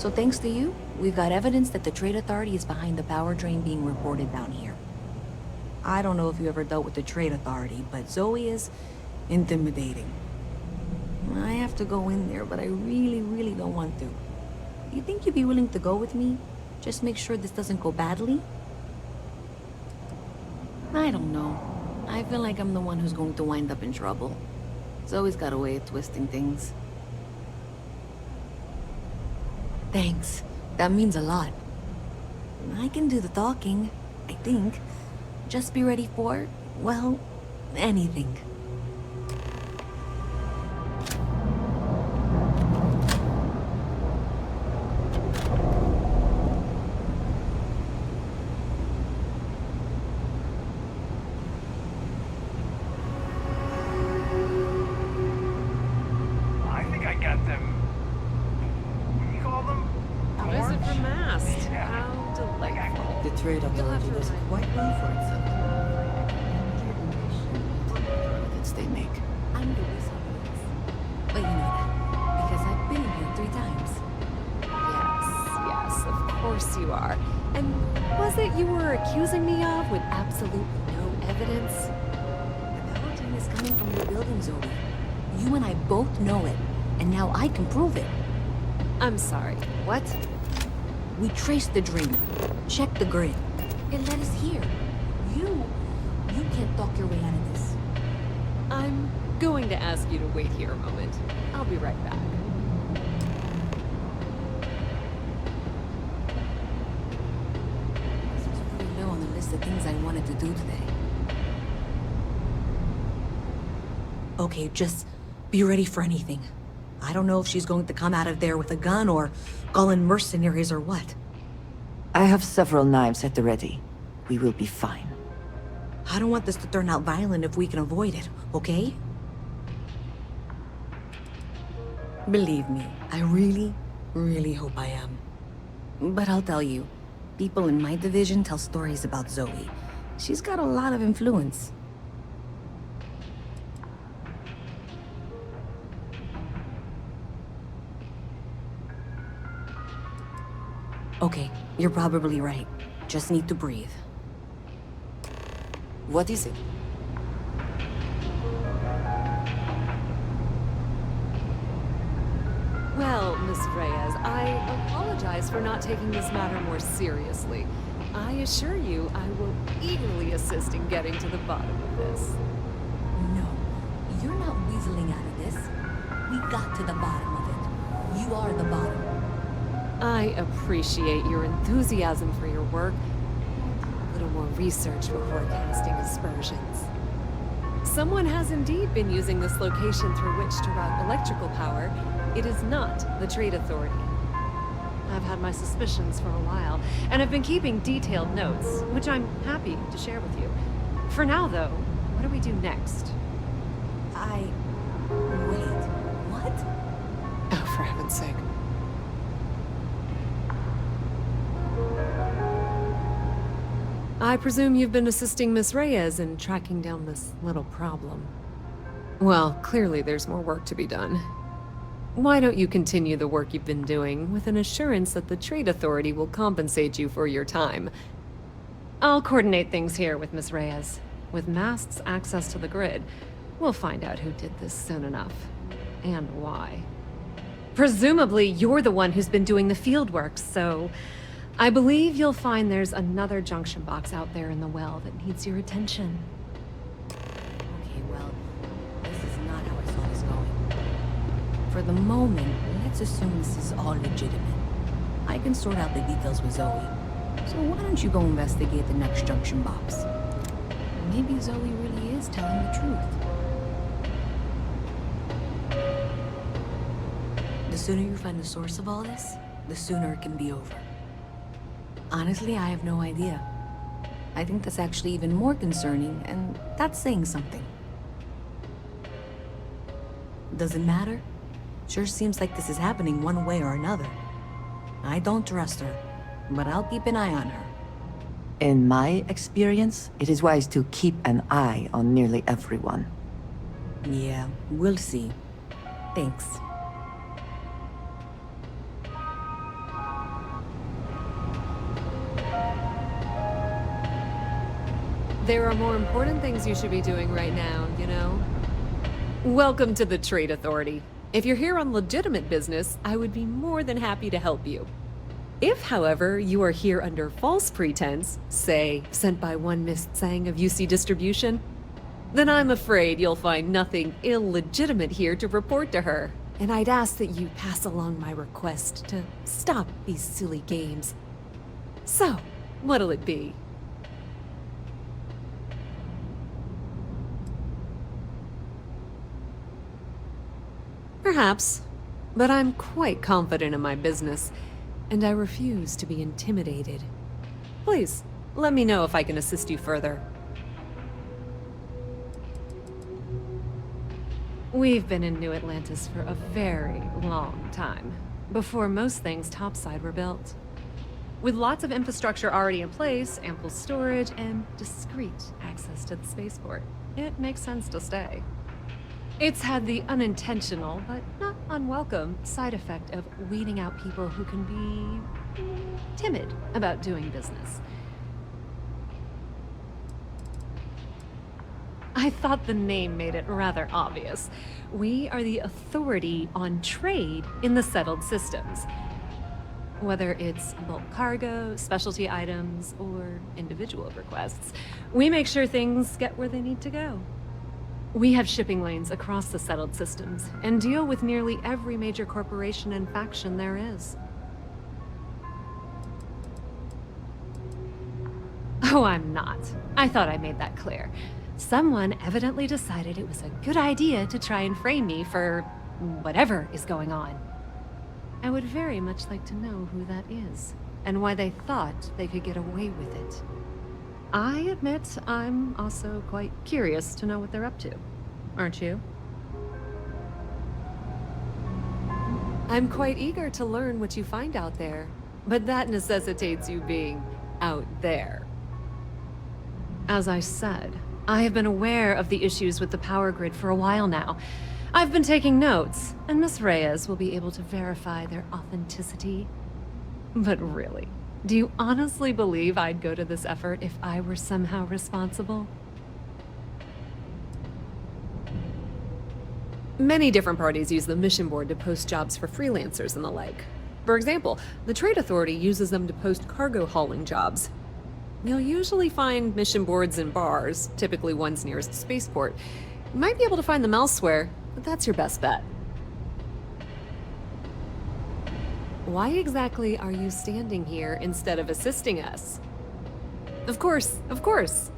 So thanks to you, we've got evidence that the Trade Authority is behind the power drain being reported down here. I don't know if you ever dealt with the Trade Authority, but Zoe is intimidating. I have to go in there, but I really don't want to. You think you'd be willing to go with me? Just make sure this doesn't go badly? I don't know. I feel like I'm the one who's going to wind up in trouble. Zoe's got a way of twisting things. Thanks. That means a lot. I can do the talking, I think. Just be ready for, well, anything. I think I got them. What do you call them? Visit Orange? from Mast. Yeah. How delightful. The Trade Authority does quite well for itself. Methods they make. I'm the wizard. But you know that, because I've been here 3 times. Yes, of course you are. And was it you were accusing me of with absolutely no evidence? The power drain is coming from your building, Zoe. You and I both know it, and now I can prove it. I'm sorry, what? We traced the drain, checked the grid. It led us here. You can't talk your way out of this. I'm going to ask you to wait here a moment. I'll be right back. This was pretty low on the list of things I wanted to do today. Okay, just be ready for anything. I don't know if she's going to come out of there with a gun or call in mercenaries or what. I have several knives at the ready. We will be fine. I don't want this to turn out violent if we can avoid it, okay? Believe me, I really hope I am. But I'll tell you, people in my division tell stories about Zoe. She's got a lot of influence. Okay, you're probably right. Just need to breathe. What is it? Well, Miss Reyes, I apologize for not taking this matter more seriously. I assure you I will eagerly assist in getting to the bottom of this. No, you're not weaseling out of this. We got to the bottom of it. You are the bottom. I appreciate your enthusiasm for your work. A little more research before casting aspersions. Someone has indeed been using this location through which to route electrical power. It is not the Trade Authority. I've had my suspicions for a while, and have been keeping detailed notes, which I'm happy to share with you. For now, though, what do we do next? Wait, what? Oh, for heaven's sake. I presume you've been assisting Miss Reyes in tracking down this little problem. Well, clearly there's more work to be done. Why don't you continue the work you've been doing with an assurance that the Trade Authority will compensate you for your time? I'll coordinate things here with Miss Reyes. With Mast's access to the grid, we'll find out who did this soon enough. And why. Presumably, you're the one who's been doing the field work, so I believe you'll find there's another junction box out there in the well that needs your attention. Okay, well, this is not how I saw this going. For the moment, let's assume this is all legitimate. I can sort out the details with Zoe. So why don't you go investigate the next junction box? Maybe Zoe really is telling the truth. The sooner you find the source of all this, the sooner it can be over. Honestly, I have no idea. I think that's actually even more concerning, and that's saying something. Does it matter? Sure seems like this is happening one way or another. I don't trust her, but I'll keep an eye on her. In my experience, it is wise to keep an eye on nearly everyone. Yeah, we'll see. Thanks. There are more important things you should be doing right now, you know? Welcome to the Trade Authority. If you're here on legitimate business, I would be more than happy to help you. If, however, you are here under false pretense, say, sent by one Miss Tsang of UC Distribution, then I'm afraid you'll find nothing illegitimate here to report to her. And I'd ask that you pass along my request to stop these silly games. So, what'll it be? Perhaps, but I'm quite confident in my business, and I refuse to be intimidated. Please, let me know if I can assist you further. We've been in New Atlantis for a very long time, before most things topside were built. With lots of infrastructure already in place, ample storage, and discreet access to the spaceport, it makes sense to stay. It's had the unintentional, but not unwelcome, side effect of weeding out people who can be timid about doing business. I thought the name made it rather obvious. We are the authority on trade in the settled systems. Whether it's bulk cargo, specialty items, or individual requests, we make sure things get where they need to go. We have shipping lanes across the settled systems and deal with nearly every major corporation and faction there is. Oh, I'm not. I thought I made that clear. Someone evidently decided it was a good idea to try and frame me for whatever is going on. I would very much like to know who that is, and why they thought they could get away with it. I admit I'm also quite curious to know what they're up to. Aren't you? I'm quite eager to learn what you find out there, but that necessitates you being out there. As I said, I have been aware of the issues with the power grid for a while now. I've been taking notes, and Miss Reyes will be able to verify their authenticity. But really, do you honestly believe I'd go to this effort if I were somehow responsible? Many different parties use the mission board to post jobs for freelancers and the like. For example, the Trade Authority uses them to post cargo hauling jobs. You'll usually find mission boards in bars, typically ones nearest a spaceport. You might be able to find them elsewhere, but that's your best bet. Why exactly are you standing here instead of assisting us? Of course, of course.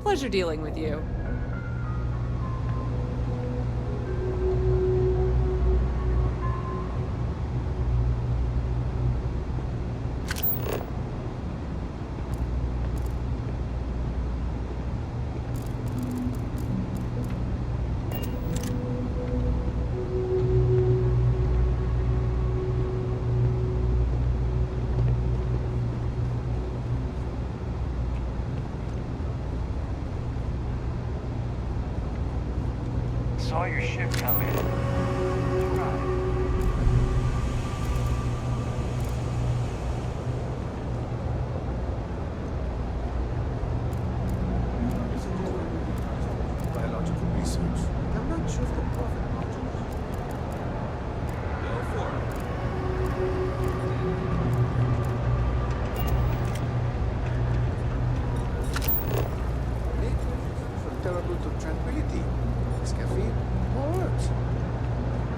Pleasure dealing with you. Saw your ship come in. Right. Biological research. I'm not sure if the profit margin. Go for it. From terrible to tranquility. Caffeine, more words.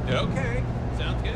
Okay, sounds good.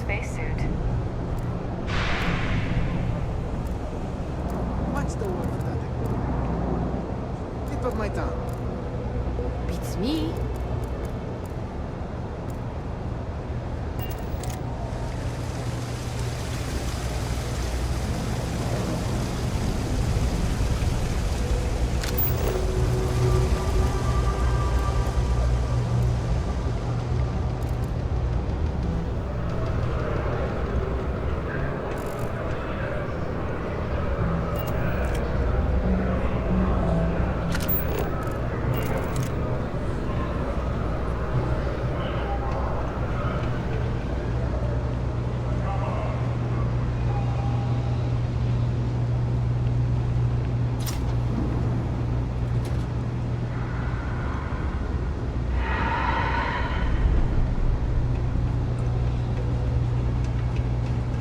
Spacesuit. What's the word for that thing? Tip of my tongue. Beats me.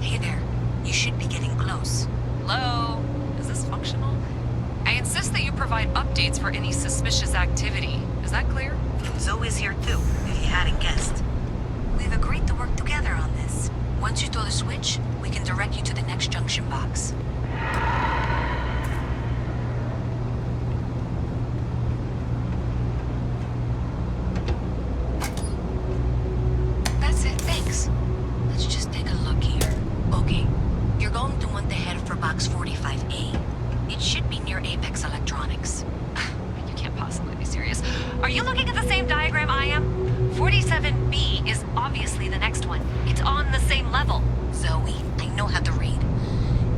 Hey there. You should be getting close. Hello? Is this functional? I insist that you provide updates for any suspicious activity. Is that clear? Zoe's here too, if you hadn't guessed. We've agreed to work together on this. Once you throw the switch, we can direct you to the next junction box. That's it, thanks. Let's just take a look here. Okay, you're going to want to head for box 45A. It should be near Apex Electronics. You can't possibly be serious. Are you looking at the same diagram I am? 47B is obviously the next one. It's on the same level. Zoe, I know how to read.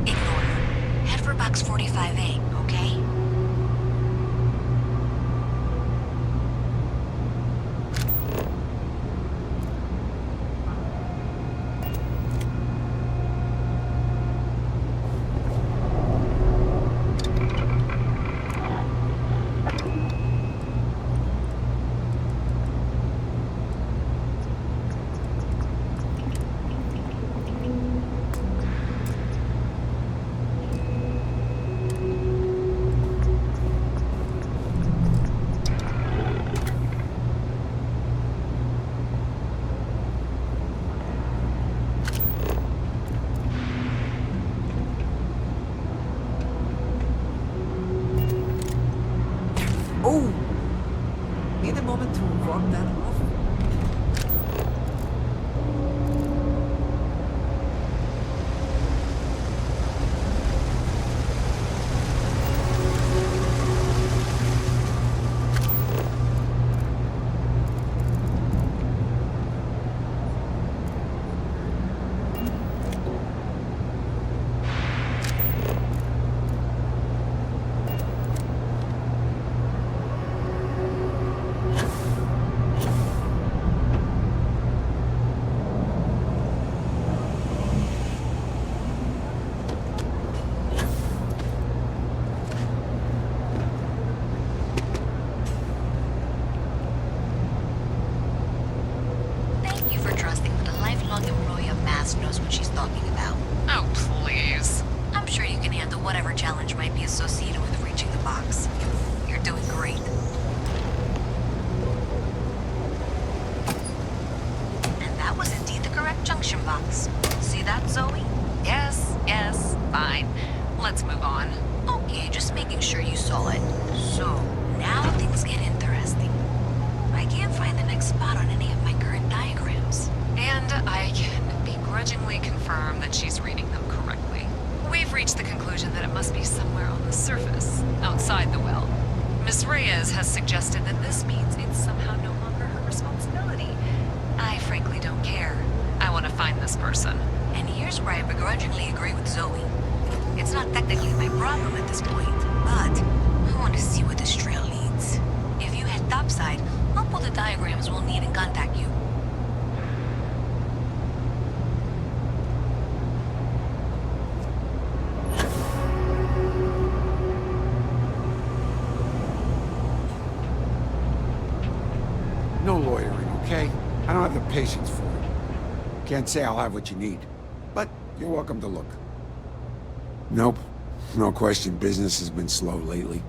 Ignore her. Head for box 45A, okay? challenge might be associated with reaching the box. You're doing great. And that was indeed the correct junction box. See that, Zoe? Yes, yes, fine. Let's move on. Okay, just making sure you saw it. So, now things get interesting. I can't find the next spot on any of my current diagrams. And I can begrudgingly confirm that she's reading them correctly. We've reached the conclusion that it must be somewhere on the surface, outside the well. Miss Reyes has suggested that this means it's somehow no longer her responsibility. I frankly don't care. I want to find this person. And here's where I begrudgingly agree with Zoe. It's not technically my problem at this point, but I want to see where this trail leads. If you head topside, I'll pull the diagrams we'll need and contact you. No lawyering, okay? I don't have the patience for it. Can't say I'll have what you need, but you're welcome to look. Nope. No question, business has been slow lately.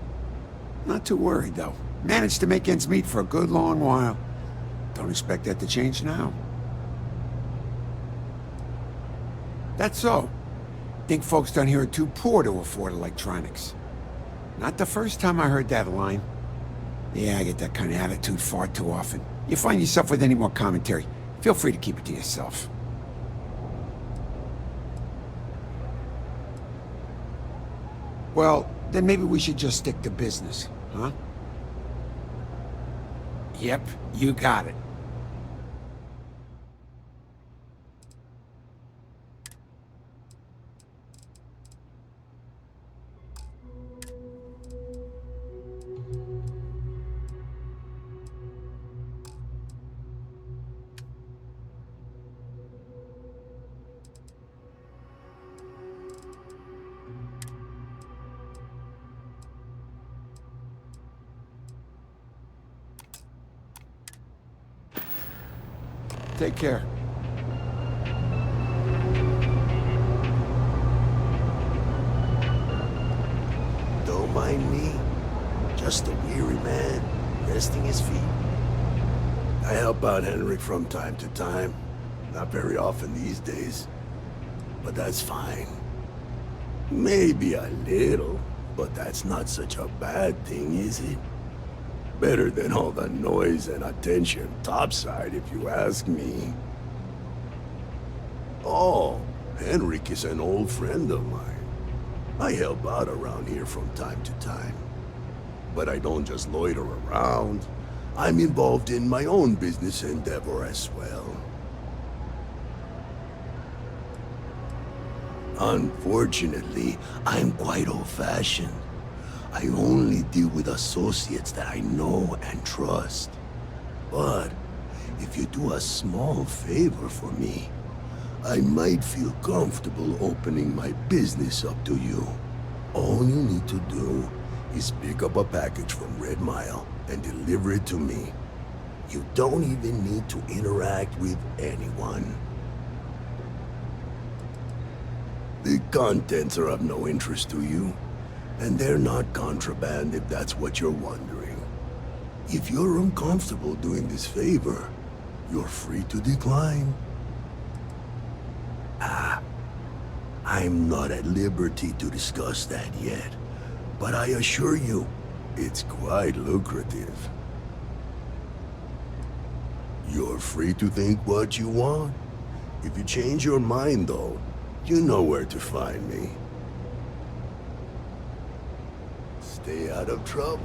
Not too worried, though. Managed to make ends meet for a good long while. Don't expect that to change now. That's so. Think folks down here are too poor to afford electronics. Not the first time I heard that line. Yeah, I get that kind of attitude far too often. You find yourself with any more commentary, feel free to keep it to yourself. Well, then maybe we should just stick to business, huh? Yep, you got it. Take care. Don't mind me. Just a weary man, resting his feet. I help out Henrik from time to time. Not very often these days. But that's fine. Maybe a little, but that's not such a bad thing, is it? Better than all the noise and attention topside, if you ask me. Oh, Henrik is an old friend of mine. I help out around here from time to time. But I don't just loiter around. I'm involved in my own business endeavor as well. Unfortunately, I'm quite old-fashioned. I only deal with associates that I know and trust. But if you do a small favor for me, I might feel comfortable opening my business up to you. All you need to do is pick up a package from Red Mile and deliver it to me. You don't even need to interact with anyone. The contents are of no interest to you. And they're not contraband if that's what you're wondering. If you're uncomfortable doing this favor, you're free to decline. I'm not at liberty to discuss that yet, but I assure you, it's quite lucrative. You're free to think what you want. If you change your mind, though, you know where to find me. Stay out of trouble.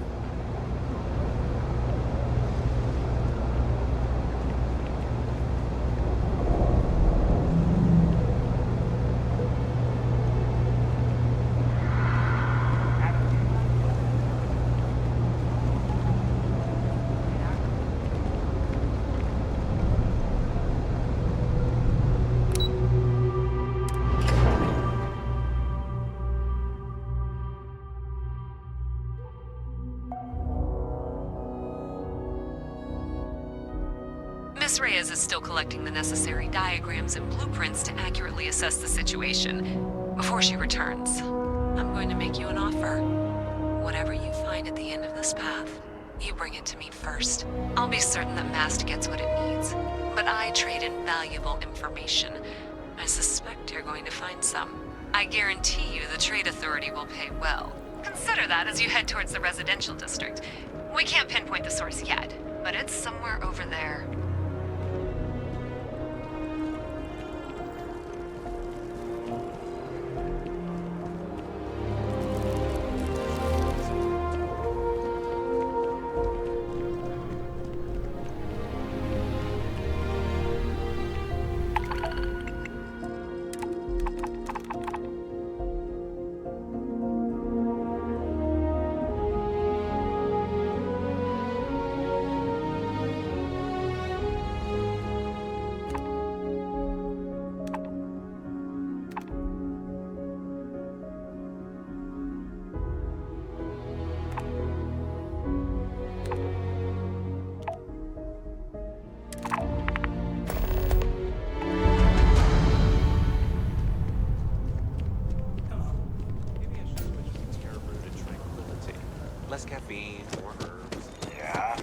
Miss Reyes is still collecting the necessary diagrams and blueprints to accurately assess the situation before she returns. I'm going to make you an offer. Whatever you find at the end of this path, you bring it to me first. I'll be certain that Mast gets what it needs, but I trade in valuable information. I suspect you're going to find some. I guarantee you the Trade Authority will pay well. Consider that as you head towards the residential district. We can't pinpoint the source yet, but it's somewhere over there. Maybe I should switch from Terra Brew to Tranquility. Less caffeine, more herbs. Yeah.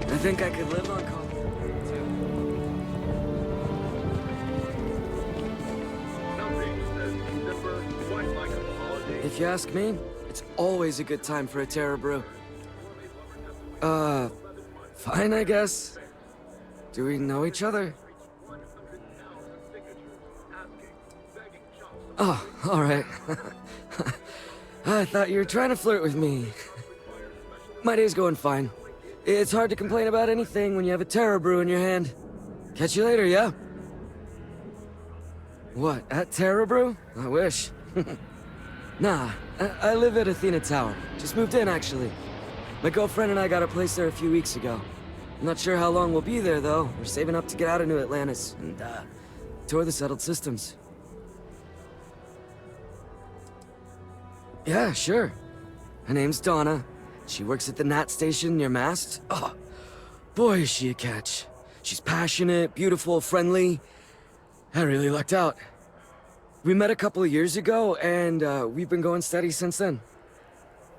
I think I could live on coffee. If you ask me, it's always a good time for a Terra Brew. Fine, I guess. Do we know each other? Oh, alright. I thought you were trying to flirt with me. My day's going fine. It's hard to complain about anything when you have a Terra Brew in your hand. Catch you later, yeah? What, at Terra Brew? I wish. Nah, I live at Athena Tower. Just moved in, actually. My girlfriend and I got a place there a few weeks ago. I'm not sure how long we'll be there, though. We're saving up to get out of New Atlantis and, tour the settled systems. Yeah, sure. Her name's Donna. She works at the Nat station near Mast. Oh, boy, is she a catch. She's passionate, beautiful, friendly. I really lucked out. We met a couple of years ago, and we've been going steady since then.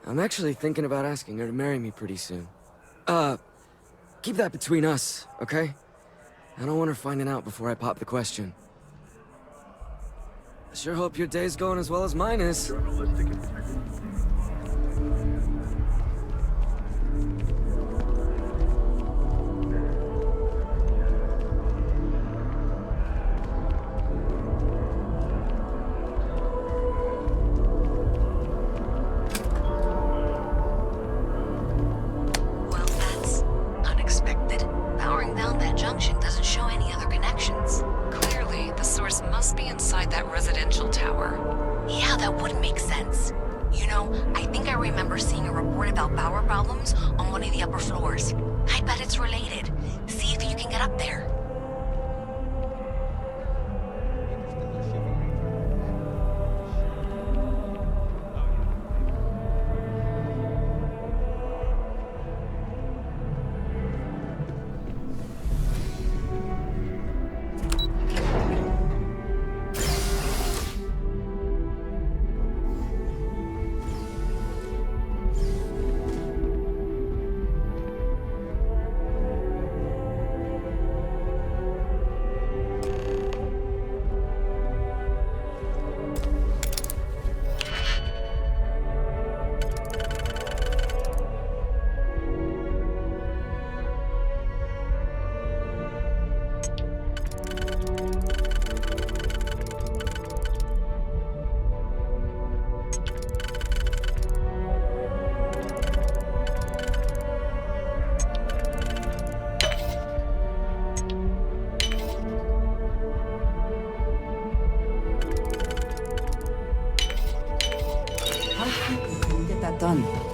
I'm actually thinking about asking her to marry me pretty soon. Keep that between us, okay? I don't want her finding out before I pop the question. I sure hope your day's going as well as mine is. Well, that's unexpected. Powering down that junction doesn't show any other connections. Clearly, the source must be inside that residential tower. Yeah, that would make sense. You know, I think I remember seeing a report about power problems on one of the upper floors. I bet it's related. See if you can get up there. Done.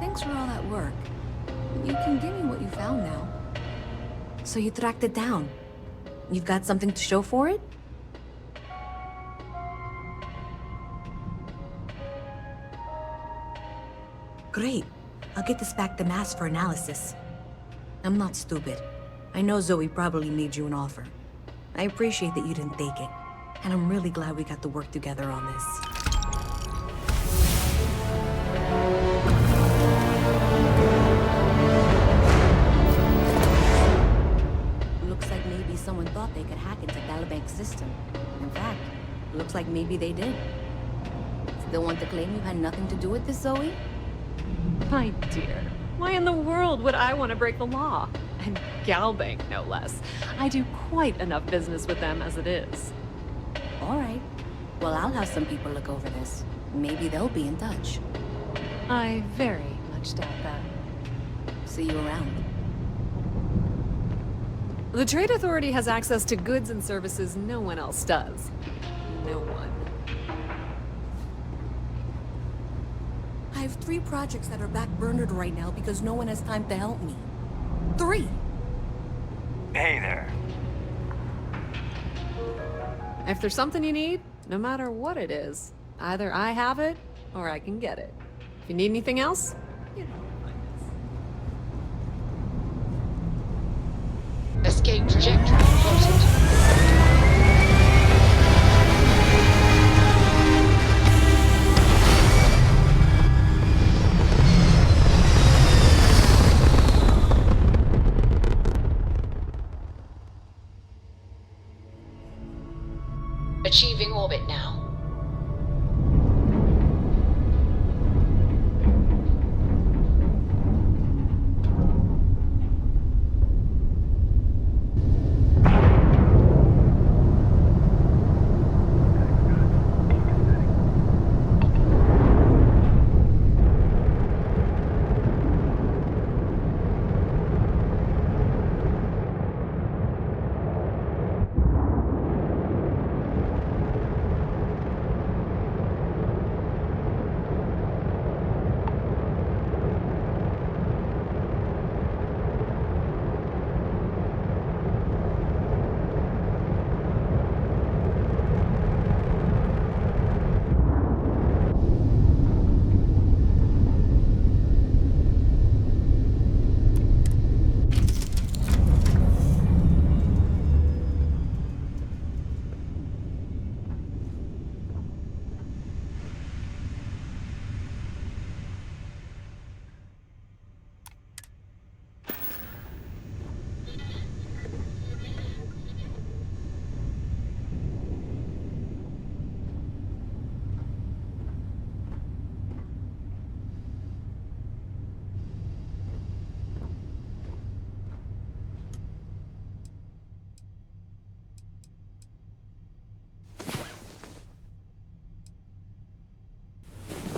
Thanks for all that work. You can give me what you found now. So you tracked it down. You've got something to show for it? Great. I'll get this back to Mass for analysis. I'm not stupid. I know Zoe probably made you an offer. I appreciate that you didn't take it. And I'm really glad we got to work together on this. Looks like maybe someone thought they could hack into Galabank's system. In fact, looks like maybe they did. Still want to claim you had nothing to do with this, Zoe? My dear, why in the world would I want to break the law? And Galbank, no less. I do quite enough business with them as it is. All right. Well, I'll have some people look over this. Maybe they'll be in touch. I very much doubt that. See you around. The Trade Authority has access to goods and services no one else does. No one. I have 3 projects that are backburnered right now because no one has time to help me. 3! Hey there. If there's something you need, no matter what it is, either I have it or I can get it. If you need anything else, you know where to find us. Escape trajectory plotted. Achieving orbit now.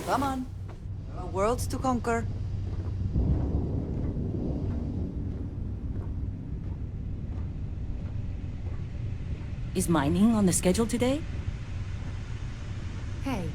Come on. There are worlds to conquer. Is mining on the schedule today? Hey,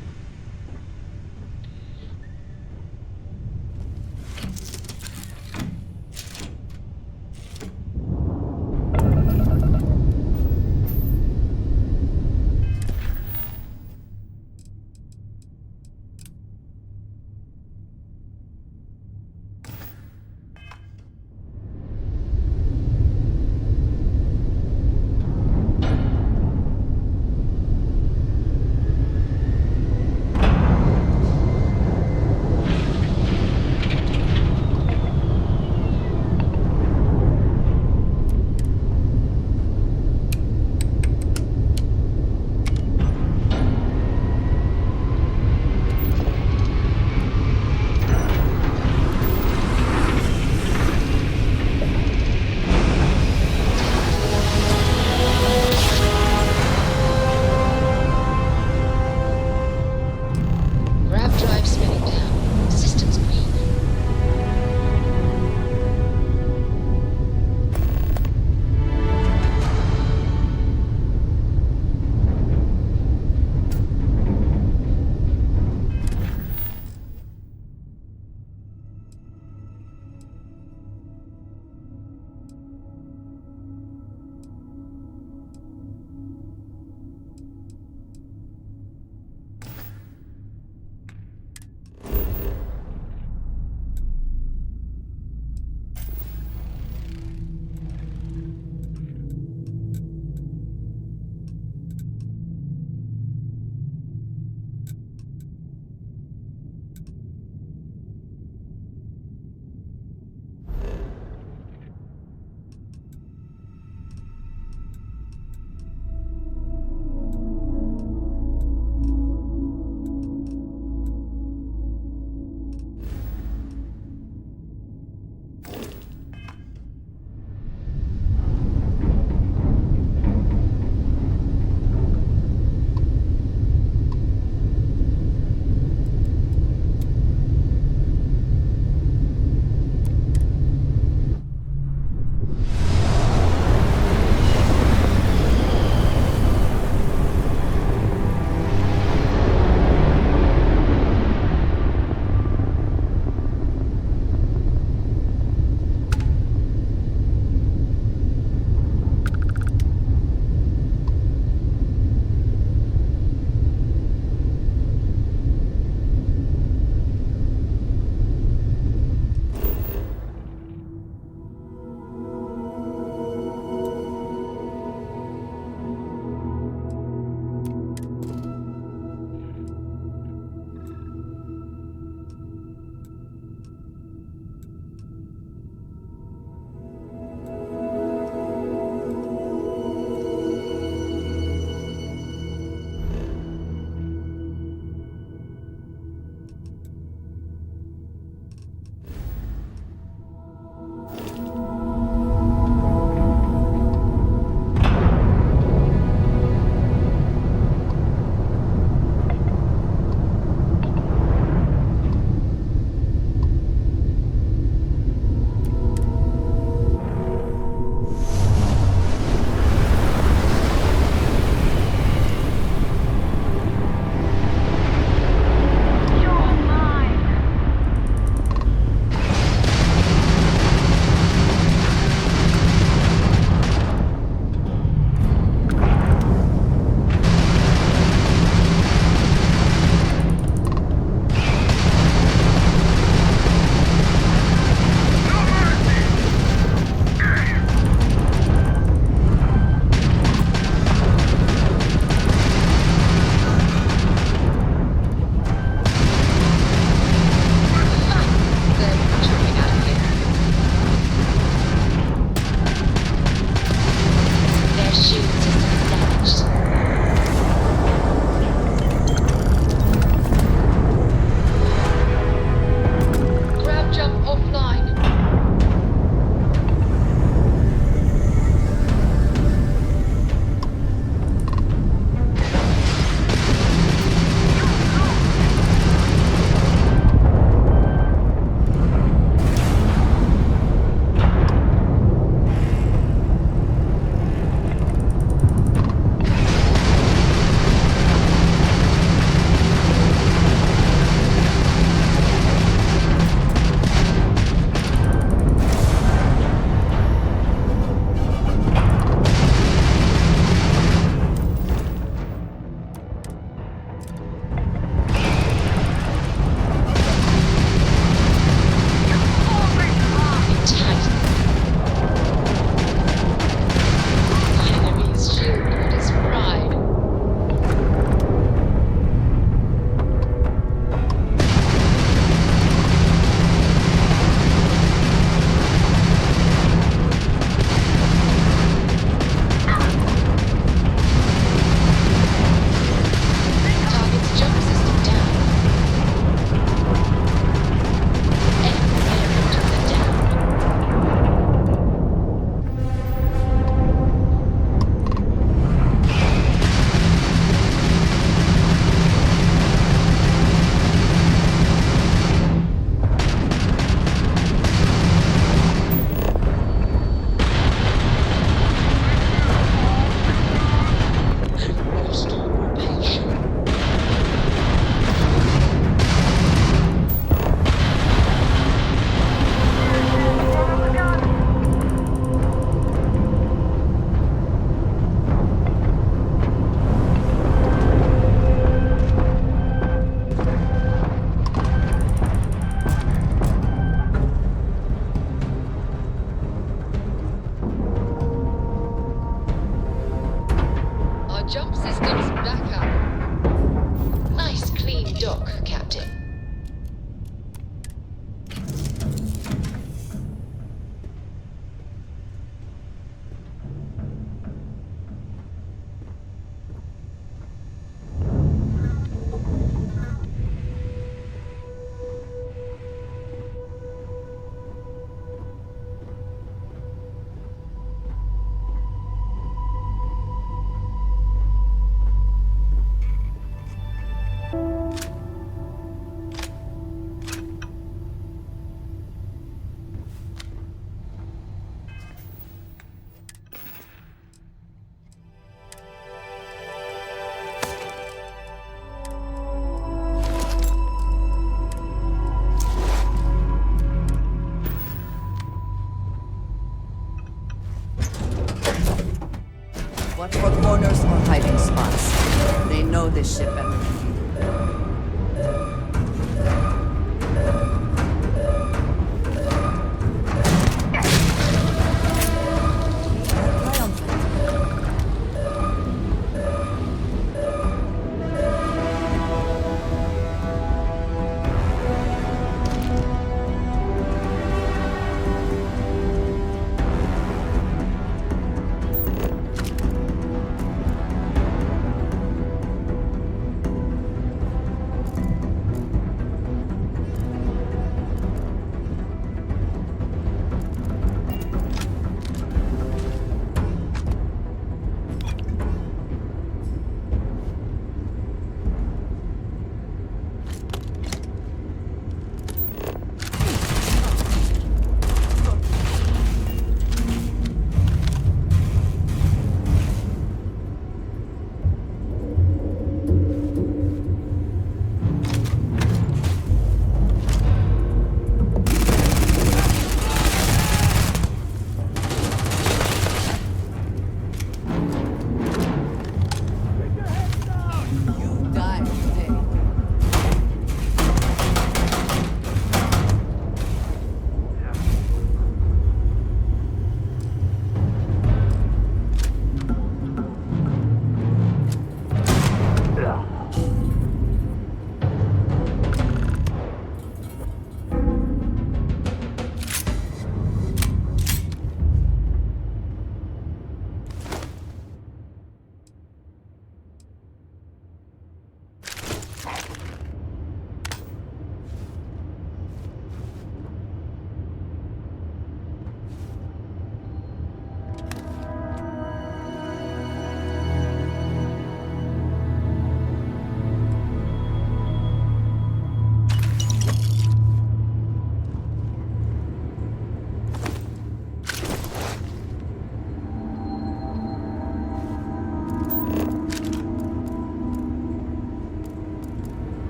Watch for corners or hiding spots. They know this ship better than you.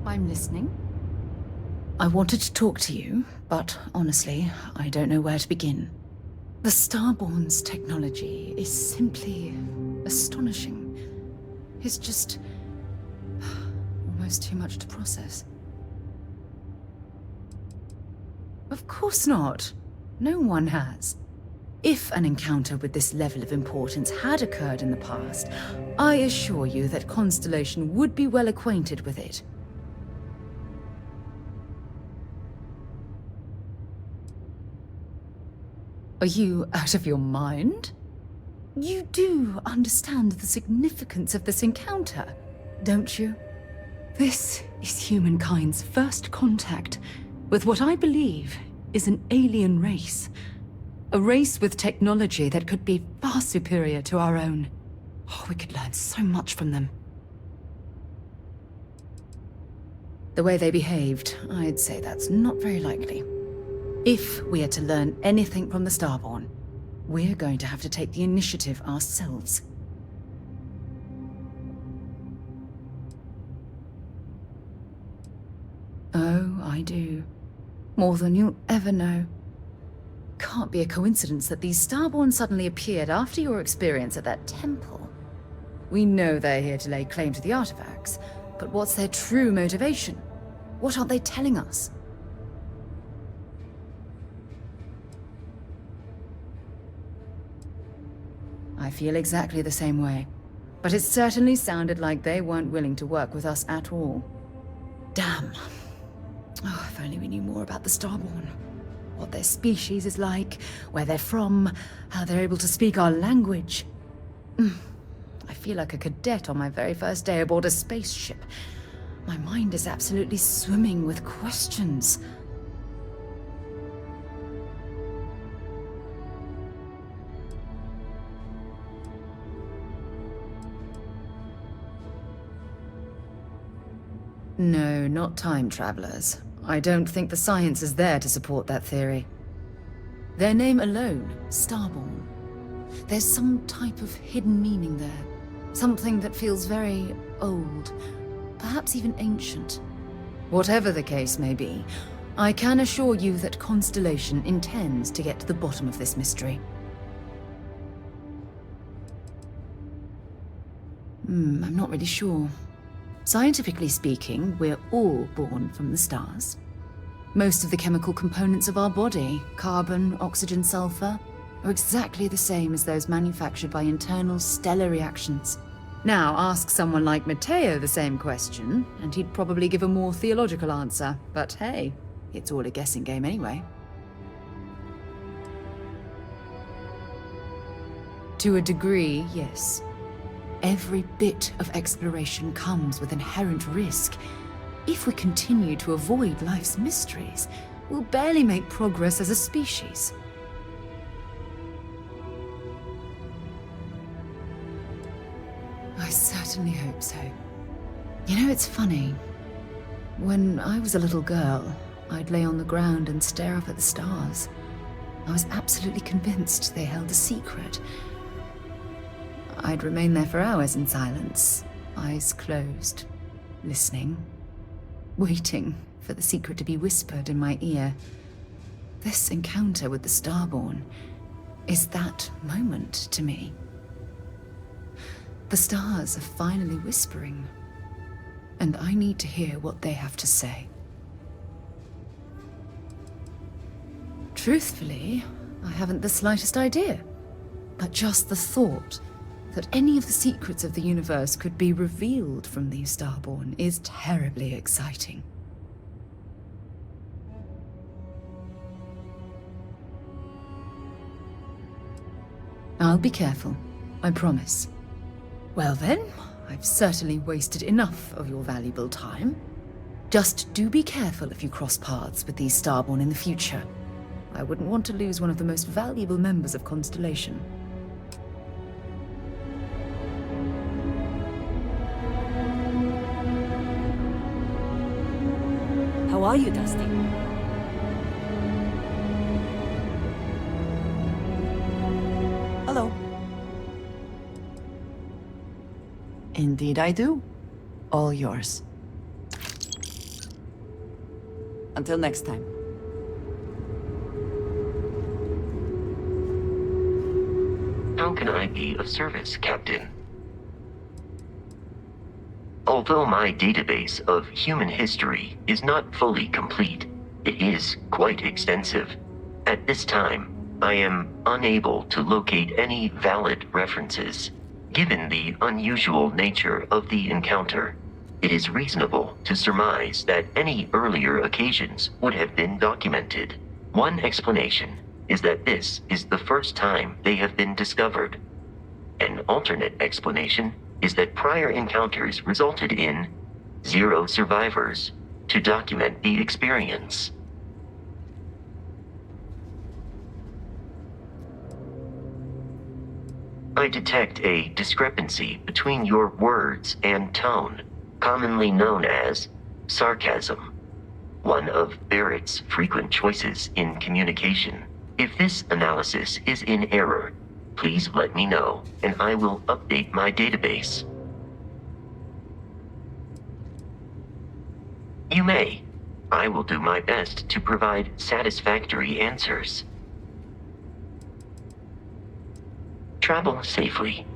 I'm listening. I wanted to talk to you, but honestly, I don't know where to begin. The Starborn's technology is simply astonishing. It's just almost too much to process. Of course not. No one has. If an encounter with this level of importance had occurred in the past, I assure you that Constellation would be well acquainted with it. Are you out of your mind? You do understand the significance of this encounter, don't you? This is humankind's first contact with what I believe is an alien race. A race with technology that could be far superior to our own. Oh, we could learn so much from them. The way they behaved, I'd say that's not very likely. If we are to learn anything from the Starborn, we're going to have to take the initiative ourselves. Oh, I do. More than you'll ever know. Can't be a coincidence that these Starborn suddenly appeared after your experience at that temple. We know they're here to lay claim to the artifacts, but what's their true motivation? What aren't they telling us? I feel exactly the same way, but it certainly sounded like they weren't willing to work with us at all. Damn. Oh, if only we knew more about the Starborn. What their species is like, where they're from, how they're able to speak our language. I feel like a cadet on my very first day aboard a spaceship. My mind is absolutely swimming with questions. No, not time travelers. I don't think the science is there to support that theory. Their name alone, Starborn. There's some type of hidden meaning there. Something that feels very old, perhaps even ancient. Whatever the case may be, I can assure you that Constellation intends to get to the bottom of this mystery. I'm not really sure. Scientifically speaking, we're all born from the stars. Most of the chemical components of our body, carbon, oxygen, sulfur, are exactly the same as those manufactured by internal stellar reactions. Now, ask someone like Matteo the same question, and he'd probably give a more theological answer. But hey, it's all a guessing game anyway. To a degree, yes. Every bit of exploration comes with inherent risk. If we continue to avoid life's mysteries, we'll barely make progress as a species. I certainly hope so. You know, it's funny. When I was a little girl, I'd lay on the ground and stare up at the stars. I was absolutely convinced they held a secret. I'd remain there for hours in silence, eyes closed, listening, waiting for the secret to be whispered in my ear. This encounter with the Starborn is that moment to me. The stars are finally whispering, and I need to hear what they have to say. Truthfully, I haven't the slightest idea, but just the thought that any of the secrets of the universe could be revealed from these Starborn is terribly exciting. I'll be careful, I promise. Well then, I've certainly wasted enough of your valuable time. Just do be careful if you cross paths with these Starborn in the future. I wouldn't want to lose one of the most valuable members of Constellation. How are you, Dusty? Hello. Indeed I do. All yours. Until next time. How can I be of service, Captain? Although my database of human history is not fully complete, it is quite extensive. At this time, I am unable to locate any valid references. Given the unusual nature of the encounter, it is reasonable to surmise that any earlier occasions would have been documented. One explanation is that this is the first time they have been discovered. An alternate explanation is that prior encounters resulted in 0 survivors to document the experience. I detect a discrepancy between your words and tone, commonly known as sarcasm, one of Barrett's frequent choices in communication. If this analysis is in error, please let me know, and I will update my database. You may. I will do my best to provide satisfactory answers. Travel safely.